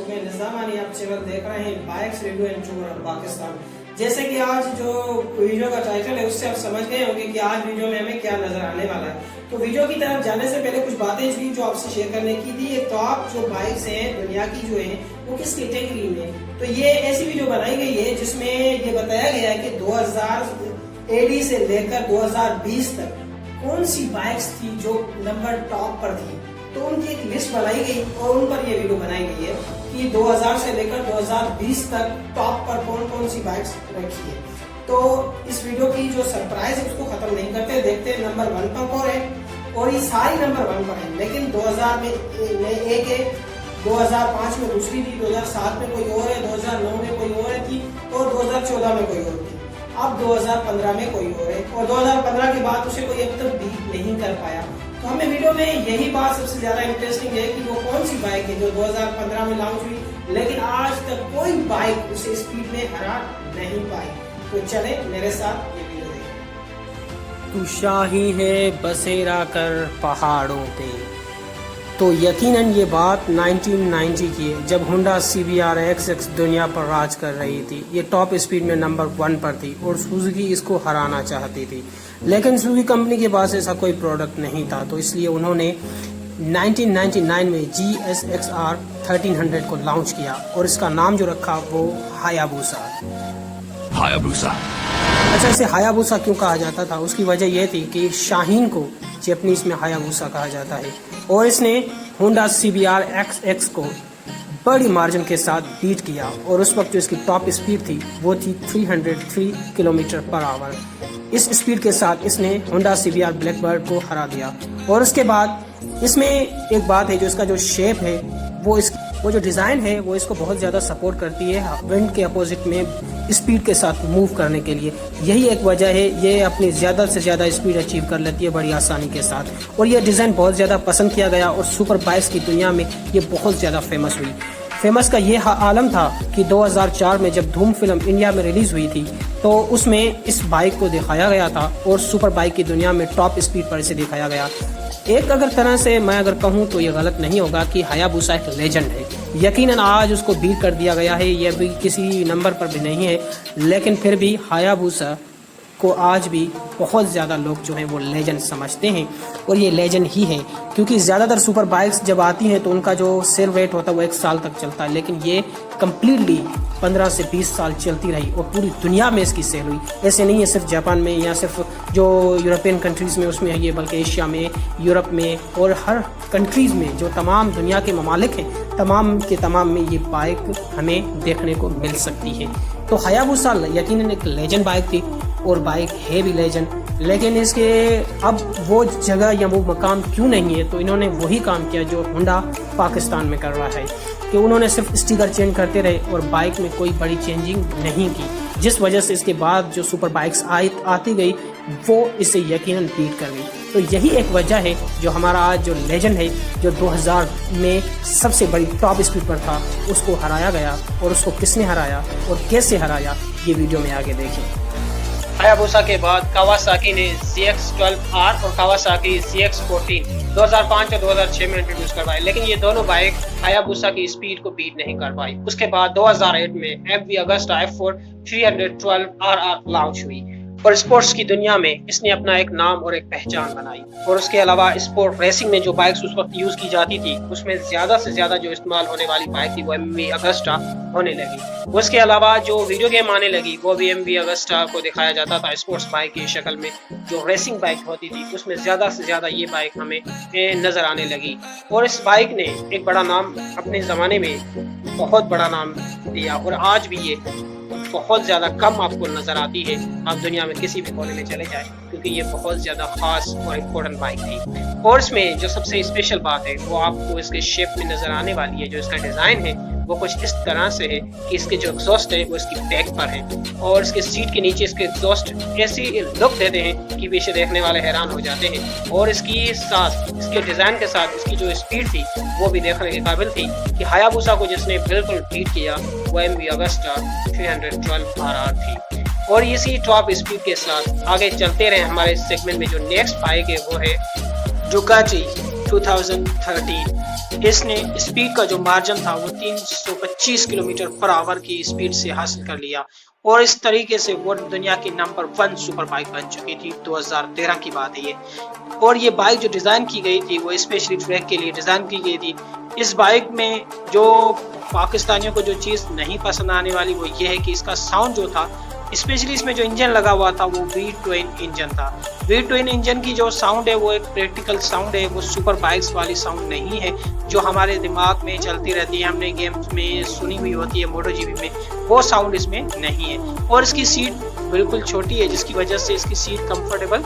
मैं निज़ामानी, आप चैनल देख रहे हैं bikes review and tour Pakistan. जैसे कि आज जो वीडियो का टाइटल है उससे आप समझ गए होंगे कि आज वीडियो में हमें क्या नजर आने वाला है। तो वीडियो की तरफ जाने से पहले कुछ बातें थी जो आपसे शेयर करने की थी। ये टॉप जो बाइक्स हैं दुनिया की जो है वो किस कैटेगरी में, तो ये ऐसी वीडियो बनाई गई है जिसमें ये बताया गया है कि 2000 एडी से लेकर 2020 तक कौन सी बाइक्स थी जो नंबर टॉप पर थी। तो उनकी एक लिस्ट बनाई गई और उन पर ये वीडियो बनाई गई है कि 2000 से लेकर 2020 तक टॉप पर कौन कौन सी बाइक्स रखी है। तो इस वीडियो की जो सरप्राइज है उसको खत्म नहीं करते, देखते हैं नंबर 1 पर कौन है। और ये सारी नंबर 1 पर है, लेकिन 2000 में एक है, 2005 में दूसरी थी, 2007 में कोई और है, 2009 में कोई और थी और 2014 में कोई और थी। अब 2015 में कोई और है और 2015 के बाद उसे कोई अब तक बीट नहीं कर पाया। तो हमें वीडियो में यही बात सबसे ज्यादा इंटरेस्टिंग है कि वो कौन सी बाइक है जो 2015 में लॉन्च हुई लेकिन आज तक कोई बाइक उसे स्पीड में हरा नहीं पाई। तो चले मेरे साथ ये वीडियो देखें। तू शाही है बसेरा कर पहाड़ों पे। तो यकीनन ये बात 1990 की है जब होंडा CBR XX दुनिया पर राज कर रही थी। ये टॉप स्पीड में नंबर 1 पर थी और सुजुकी इसको हराना चाहती थी, लेकिन सुजुकी कंपनी के पास ऐसा कोई प्रोडक्ट नहीं था। तो इसलिए उन्होंने 1999 में GSXR 1300 को लॉन्च किया और इसका नाम जो रखा वो हायाबुसा। अच्छा, इसे हायाबुसा क्यों कहा जाता था? उसकी वजह यह थी कि शाहीन को जैपनीज में हायाबुसा कहा जाता है और इसने होंडा CBR XX को बड़ी मार्जिन के साथ बीट किया और उस वक्त जो इसकी टॉप स्पीड थी वो थी 303 किलोमीटर पर आवर। इस स्पीड के साथ इसने होंडा CBR ब्लैकबर्ड को हरा दिया। और उसके बाद इसमें एक बात है, जो इसका जो शेप है वो जो डिज़ाइन है वो इसको बहुत ज़्यादा सपोर्ट करती है विंड के अपोजिट में स्पीड के साथ मूव करने के लिए। यही एक वजह है, ये अपनी ज़्यादा से ज़्यादा स्पीड अचीव कर लेती है बड़ी आसानी के साथ। और ये डिज़ाइन बहुत ज़्यादा पसंद किया गया और सुपर बाइक्स की दुनिया में ये बहुत ज़्यादा फेमस हुई। फेमस का ये आलम था कि 2004 में जब धूम फिल्म इंडिया में रिलीज़ हुई थी तो उसमें इस बाइक को दिखाया गया था और सुपर बाइक की दुनिया में टॉप स्पीड पर इसे दिखाया गया। एक अगर तरह से मैं अगर कहूँ तो ये गलत नहीं होगा कि हायाबुसा एक लेजेंड है। यकीनन आज उसको बीट कर दिया गया है, यह भी किसी नंबर पर भी नहीं है, लेकिन फिर भी हायाबुसा को आज भी बहुत ज़्यादा लोग जो हैं वो लेजेंड समझते हैं और ये लेजेंड ही है। क्योंकि ज़्यादातर सुपर बाइक्स जब आती हैं तो उनका जो सेल रेट होता है वो 1 साल तक चलता है, लेकिन ये कम्प्लीटली 15 से 20 साल चलती रही और पूरी दुनिया में इसकी सेल हुई। ऐसे नहीं है सिर्फ जापान में या सिर्फ जो यूरोपियन कंट्रीज़ में उसमें है ये, बल्कि एशिया में, यूरोप में और हर कंट्रीज़ में जो तमाम दुनिया के ममालिक हैं तमाम के तमाम में ये बाइक हमें देखने को मिल सकती है। तो हायाबुसा यकीनन एक लेजेंड बाइक थी और बाइक है भी लेजेंड, लेकिन इसके अब वो जगह या वो मकाम क्यों नहीं है? तो इन्होंने वही काम किया जो होंडा पाकिस्तान में कर रहा है कि उन्होंने सिर्फ स्टिकर चेंज करते रहे और बाइक में कोई बड़ी चेंजिंग नहीं की, जिस वजह से इसके बाद जो सुपर बाइक्स आती गई वो इसे यकीनन बीट कर गई। तो यही एक वजह है जो हमारा आज जो लेजेंड है, जो 2000 में सबसे बड़ी टॉप स्पीड पर था, उसको हराया गया। और उसको किसने हराया और कैसे हराया ये वीडियो में आगे देखें। हायाबुसा के बाद कावासाकी ने ZX12R और कावासाकी ZX14 2005 और 2006 में इंट्रोड्यूस करवाए, लेकिन ये दोनों बाइक हायाबुसा की स्पीड को बीट नहीं कर पाई। उसके बाद 2008 में MV Agusta F4 312RR launch हुई और स्पोर्ट्स की दुनिया में इसने अपना एक नाम और एक पहचान बनाई। और उसके अलावा स्पोर्ट रेसिंग में जो बाइक्स उस वक्त यूज की जाती थी उसमें ज्यादा से ज्यादा जो इस्तेमाल होने वाली बाइक थी वो MV अगस्टा होने लगी। उसके अलावा जो वीडियो गेम आने लगी वो भी MV अगस्टा को दिखाया जाता था स्पोर्ट्स बाइक की शक्ल में। जो रेसिंग बाइक होती थी उसमें ज्यादा से ज्यादा ये बाइक हमें नजर आने लगी और इस बाइक ने एक बड़ा नाम अपने जमाने में बहुत बड़ा नाम दिया और आज भी ये बहुत ज़्यादा कम आपको नज़र आती है। आप दुनिया में किसी भी कोने में चले जाएं, क्योंकि ये बहुत ज़्यादा खास और इम्पोर्टेंट बाइक थी। और इसमें जो सबसे स्पेशल बात है वो आपको इसके शेप में नज़र आने वाली है। जो इसका डिज़ाइन है वो कुछ इस तरह से है कि इसके जो एग्जॉस्ट है वो इसकी बैक पर है और इसके सीट के नीचे इसके एग्जॉस्ट ऐसी लुक देते हैं कि पीछे देखने वाले हैरान हो जाते हैं। और इसकी साथ इसके डिज़ाइन के साथ इसकी जो स्पीड थी वो भी देखने के काबिल थी कि हायाबुसा को जिसने बिल्कुल बीट किया वो MV अगस्टा 312RR थी। और इसी टॉप स्पीड के साथ आगे चलते रहे हमारे सेगमेंट में जो नेक्स्ट बाइक है वो है डुकाटी 2013 इसने स्पीड का जो मार्जिन था वो 325 किलोमीटर पर आवर की स्पीड से हासिल कर लिया और इस तरीके से वो दुनिया की नंबर 1 सुपर बाइक बन चुकी थी। 2013 की बात है ये। और ये बाइक जो डिज़ाइन की गई थी वो स्पेशली ट्रैक के लिए डिज़ाइन की गई थी। इस बाइक में जो पाकिस्तानियों को जो चीज़ नहीं पसंद आने वाली वो ये है कि इसका साउंड जो था, स्पेशली इसमें जो इंजन लगा हुआ था वो वी ट्विन इंजन था। वी ट्विन इंजन की जो साउंड है वो एक प्रैक्टिकल साउंड है, वो सुपर बाइक्स वाली साउंड नहीं है जो हमारे दिमाग में चलती रहती है, हमने गेम्स में सुनी हुई होती है मोटो जीपी में, वो साउंड इसमें नहीं है। और इसकी सीट बिल्कुल छोटी है जिसकी वजह से इसकी सीट कंफर्टेबल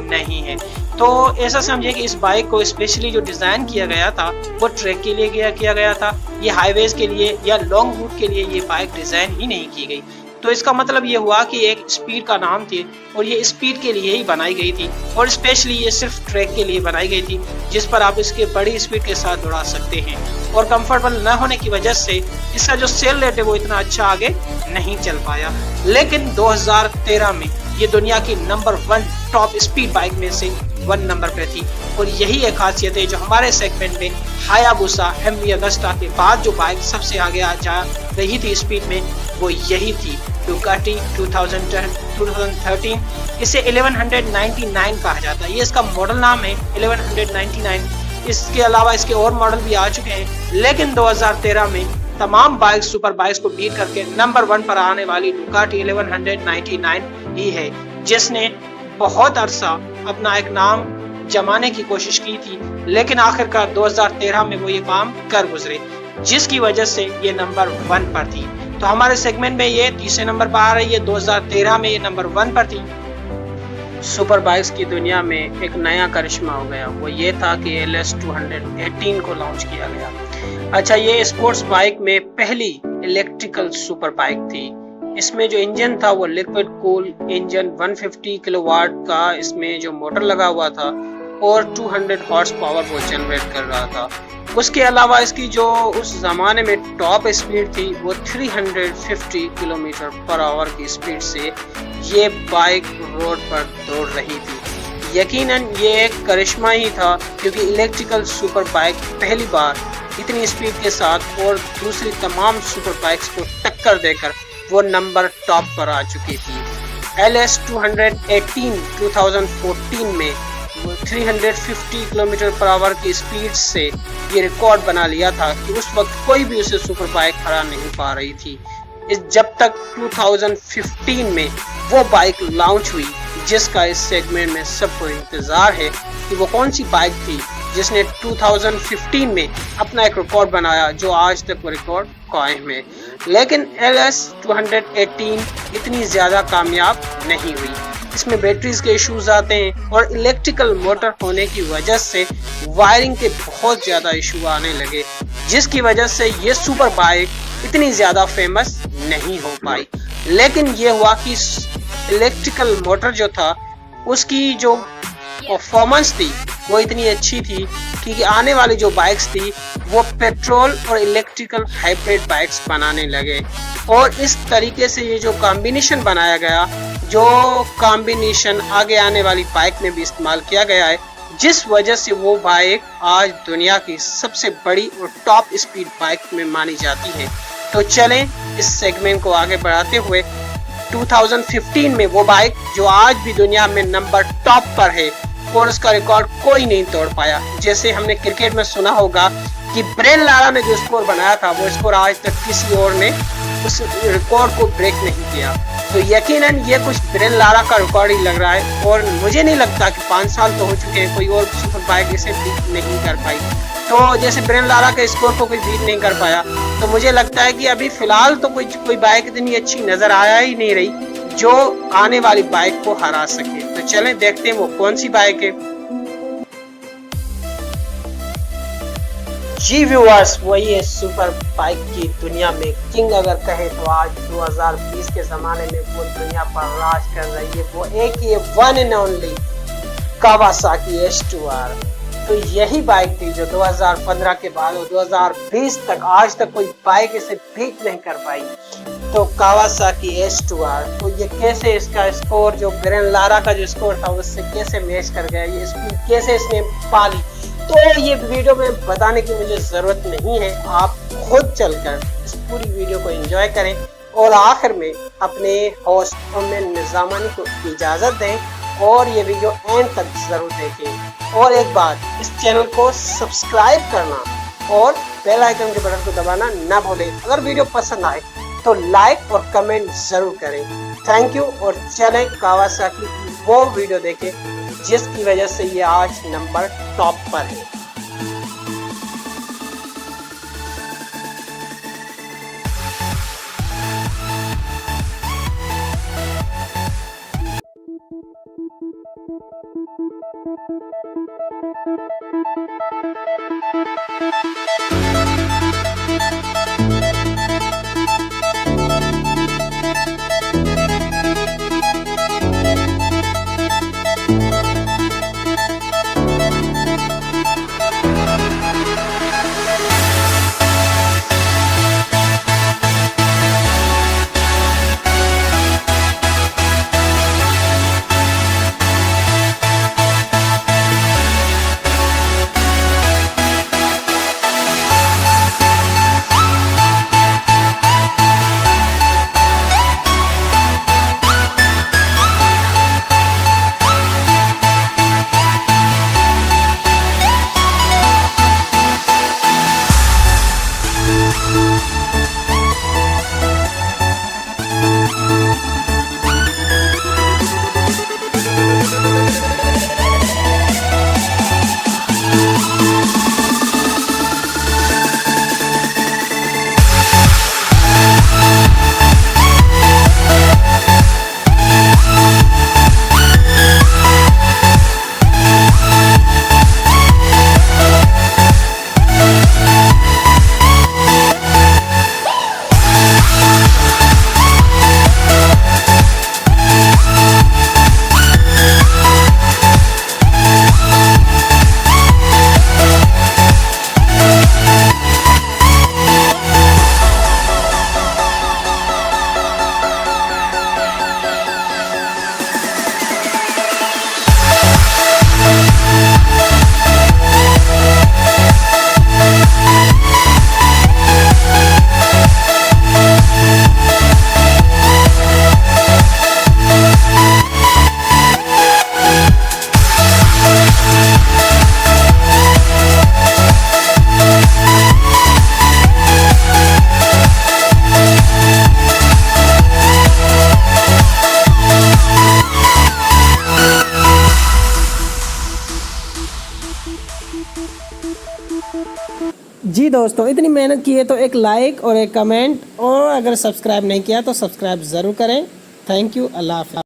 नहीं है। तो ऐसा समझिए कि इस बाइक को स्पेशली जो डिज़ाइन किया गया था वो ट्रैक के लिए किया गया था। ये हाईवेज के लिए या लॉन्ग रूट के लिए ये बाइक डिज़ाइन ही नहीं की गई। तो इसका मतलब ये हुआ कि एक स्पीड का नाम थी और ये स्पीड के लिए ही बनाई गई थी और स्पेशली ये सिर्फ ट्रैक के लिए बनाई गई थी जिस पर आप इसके बड़ी स्पीड के साथ दौड़ा सकते हैं। और कंफर्टेबल न होने की वजह से इसका जो सेल रेट है वो इतना अच्छा आगे नहीं चल पाया। लेकिन 2013 में ये दुनिया की नंबर 1 टॉप स्पीड बाइक में से 1 नंबर पे थी। और यही एक खासियत है जो हमारे सेगमेंट में हायाबुसा MV अगस्टा के बाद जो बाइक सबसे आगे आ जा रही थी स्पीड में वो यही थी, डुकाटी 2013। इसे 1199 कहा जाता है, ये इसका मॉडल नाम है 1199। इसके अलावा इसके और मॉडल भी आ चुके हैं, लेकिन 2013 में तमाम बाइक्स सुपर बाइक्स को बीट करके नंबर 1 पर आने वाली डुकाटी 1199 ही है, जिसने बहुत अरसा अपना एक नाम जमाने की कोशिश की थी, लेकिन आखिरकार 2013 में वो ये काम कर गुजरे, जिसकी वजह से ये नंबर 1 पर थी। तो हमारे सेगमेंट में ये तीसरे नंबर पर आ रही है। 2013 में ये नंबर 1 पर थी। सुपर बाइक्स की दुनिया में एक नया करिश्मा हो गया, वो ये था कि LS 218 को लॉन्च किया गया। अच्छा, ये स्पोर्ट्स बाइक में पहली इलेक्ट्रिकल सुपर बाइक थी। इसमें जो इंजन था वो लिक्विड कूल इंजन 150 किलोवाट का इसमें जो मोटर लगा हुआ था और 200 हॉर्स पावर वो जनरेट कर रहा था। उसके अलावा इसकी जो उस जमाने में टॉप स्पीड थी वो 350 किलोमीटर पर आवर की स्पीड से ये बाइक रोड पर दौड़ रही थी। यकीनन ये एक करिश्मा ही था, क्योंकि इलेक्ट्रिकल सुपर बाइक पहली बार इतनी स्पीड के साथ और दूसरी तमाम सुपर बाइक्स को टक्कर देकर वो नंबर टॉप पर आ चुकी थी। LS 218 2014 में 350 किलोमीटर पर आवर की स्पीड से ये रिकॉर्ड बना लिया था कि उस वक्त कोई भी उसे सुपर बाइक हरा नहीं पा रही थी। जब तक 2015 में वो बाइक लॉन्च हुई, जिसका इस सेगमेंट में सबको इंतजार है कि वो कौन सी बाइक थी जिसने 2015 में अपना एक रिकॉर्ड बनाया जो आज तक वो रिकॉर्ड कायम है। लेकिन LS 218 इतनी ज़्यादा कामयाब नहीं हुई। इसमें बैटरीज के इश्यूज आते हैं और इलेक्ट्रिकल मोटर होने की वजह से वायरिंग के बहुत ज़्यादा इशू आने लगे, जिसकी वजह से ये सुपर बाइक इतनी ज़्यादा फेमस नहीं हो पाई। लेकिन ये हुआ कि इलेक्ट्रिकल मोटर जो था उसकी जो परफॉर्मेंस थी वो इतनी अच्छी थी कि आने वाली जो बाइक्स थी वो पेट्रोल और इलेक्ट्रिकल हाइब्रिड बाइक्स बनाने लगे। और इस तरीके से ये जो कॉम्बिनेशन बनाया गया, जो कॉम्बिनेशन आगे आने वाली बाइक में भी इस्तेमाल किया गया है, जिस वजह से वो बाइक आज दुनिया की सबसे बड़ी और टॉप स्पीड बाइक में मानी जाती है। तो चलें इस सेगमेंट को आगे बढ़ाते हुए 2015 में वो बाइक जो आज भी दुनिया में नंबर टॉप पर है और उसका रिकॉर्ड कोई नहीं तोड़ पाया। जैसे हमने क्रिकेट में सुना होगा कि ब्रेन लारा ने जो स्कोर बनाया था वो स्कोर आज तक किसी और ने उस रिकॉर्ड को ब्रेक नहीं किया। तो यकीनन ये कुछ ब्रेन लारा का रिकॉर्ड ही लग रहा है और मुझे नहीं लगता कि 5 साल तो हो चुके हैं कोई और सुपर बाइक इसे बीट नहीं कर पाई। तो जैसे ब्रेन लारा के स्कोर को कोई बीट नहीं कर पाया, तो मुझे लगता है कि अभी फिलहाल तो कोई बाइक इतनी अच्छी नजर आया ही नहीं रही जो आने वाली बाइक को हरा सके। तो चलें देखते हैं वो कौन सी बाइक है। जी व्यूअर्स, वही है सुपर बाइक की दुनिया में किंग अगर कहे तो आज 2020 के ज़माने में वो दुनिया पर राज कर रही है। वो एक ही one and only Kawasaki H2R। तो यही बाइक थी जो 2015 के बाद और 2020 तक आज तक कोई बाइक इसे बीट नहीं कर पाई। तो कावासाकी H2R, तो ये कैसे इसका स्कोर जो ब्रेन लारा का जो स्कोर था उससे कैसे मैच कर गया, ये स्पीड कैसे इसने पाली, तो ये वीडियो में बताने की मुझे ज़रूरत नहीं है, आप खुद चलकर इस पूरी वीडियो को एंजॉय करें और आखिर में अपने होस्ट उम्मे निज़ामानी को इजाज़त दें और ये वीडियो एंड तक ज़रूर देखें। और एक बात, इस चैनल को सब्सक्राइब करना और बेल आइकन के बटन को दबाना ना भूलें। अगर वीडियो पसंद आए तो लाइक और कमेंट ज़रूर करें। Thank you. और चलें कावासाकी की वो वीडियो देखें जिसकी वजह से ये आज नंबर टॉप पर है। जी दोस्तों, इतनी मेहनत की है तो एक लाइक और एक कमेंट, और अगर सब्सक्राइब नहीं किया तो सब्सक्राइब ज़रूर करें। Thank you. अल्लाह हाफ़िज़।